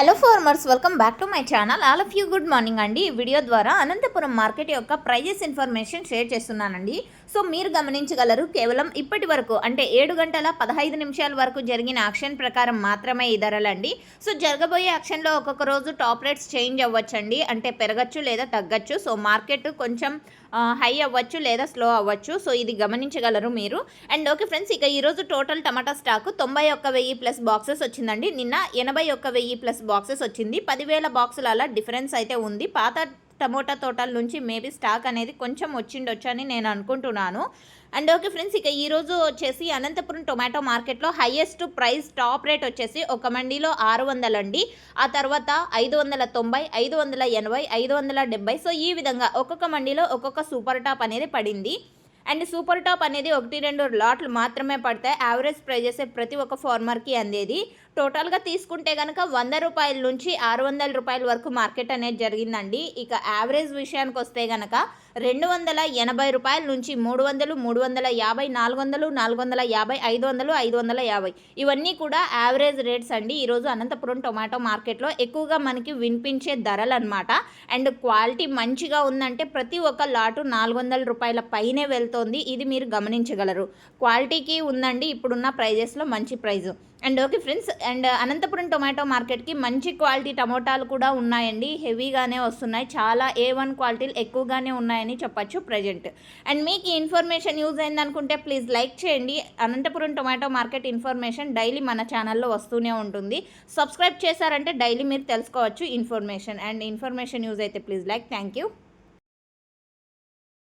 Hello farmers, welcome back to my channel. All of you good morning అండి. ఈ video ద్వారా Anantapuram market యొక్క prices information share చేస్తున్నానండి. So మీరు గమనించగలరు, కేవలం ఇప్పటి వరకు అంటే 7 గంటల 15 నిమిషాల వరకు జరిగిన యాక్షన్ ప్రకారం మాత్రమే ఈ ధరలండి. సో జరగబోయే యాక్షన్లో ఒక్కొక్క రోజు టాప్ రేట్స్ చేంజ్ అవ్వచ్చండి, అంటే పెరగచ్చు లేదా తగ్గచ్చు. సో మార్కెట్ కొంచెం హై అవ్వచ్చు లేదా స్లో అవ్వచ్చు. సో ఇది గమనించగలరు మీరు. అండ్ ఓకే ఫ్రెండ్స్, ఇక ఈరోజు టోటల్ టమాటా స్టాక్ 91,000 ప్లస్ బాక్సెస్ వచ్చిందండి. నిన్న 81,000 ప్లస్ బాక్సెస్ వచ్చింది. 10,000 బాక్సుల అలా డిఫరెన్స్ అయితే ఉంది. పాత టమోటా తోటల నుంచి మేబీ స్టాక్ అనేది కొంచెం వచ్చిండొచ్చు అని నేను అనుకుంటున్నాను. అండ్ ఓకే ఫ్రెండ్స్, ఇక ఈరోజు వచ్చేసి అనంతపురం టొమాటో మార్కెట్లో హైయెస్ట్ ప్రైస్ టాప్ రేట్ వచ్చేసి ఒక మండీలో 600 అండి. ఆ తర్వాత 590, 580, 570. సో ఈ విధంగా ఒక్కొక్క మండీలో ఒక్కొక్క సూపర్ టాప్ అనేది పడింది. అండ్ సూపర్ టాప్ అనేది 1-2 లాట్లు మాత్రమే పడతాయి. యావరేజ్ ప్రైజెస్ ప్రతి ఒక్క ఫార్మర్కి అందేది. టోటల్గా తీసుకుంటే కనుక 100 రూపాయల నుంచి 600 రూపాయల వరకు మార్కెట్ అనేది జరిగిందండి. ఇక యావరేజ్ విషయానికి వస్తే కనుక 280 రూపాయల నుంచి 300, 350, 400, 450, 500, 550 ఇవన్నీ కూడా యావరేజ్ రేట్స్ అండి. ఈరోజు అనంతపురం టొమాటో మార్కెట్లో ఎక్కువగా మనకి వినిపించే ధరలు అనమాట. అండ్ క్వాలిటీ మంచిగా ఉందంటే ప్రతి ఒక్క లాటు 400 రూపాయల పైనే వెళ్తోంది. ఇది మీరు గమనించగలరు. క్వాలిటీకి ఉందండి ఇప్పుడున్న ప్రైజెస్లో మంచి price. And okay friends, and Anantapuram tomato మార్కెట్కి మంచి క్వాలిటీ టమోటాలు కూడా ఉన్నాయండి. హెవీగానే వస్తున్నాయి. చాలా A1 క్వాలిటీలు ఎక్కువగానే ఉన్నాయని చెప్పచ్చు ప్రజెంట్. అండ్ మీకు ఈ ఇన్ఫర్మేషన్ యూజ్ అయిందనుకుంటే ప్లీజ్ లైక్ చేయండి. Anantapuram tomato market information daily మన ఛానల్లో వస్తూనే ఉంటుంది. సబ్స్క్రైబ్ చేశారంటే డైలీ మీరు తెలుసుకోవచ్చు ఇన్ఫర్మేషన్. అండ్ ఇన్ఫర్మేషన్ యూజ్ అయితే ప్లీజ్ లైక్. Thank you.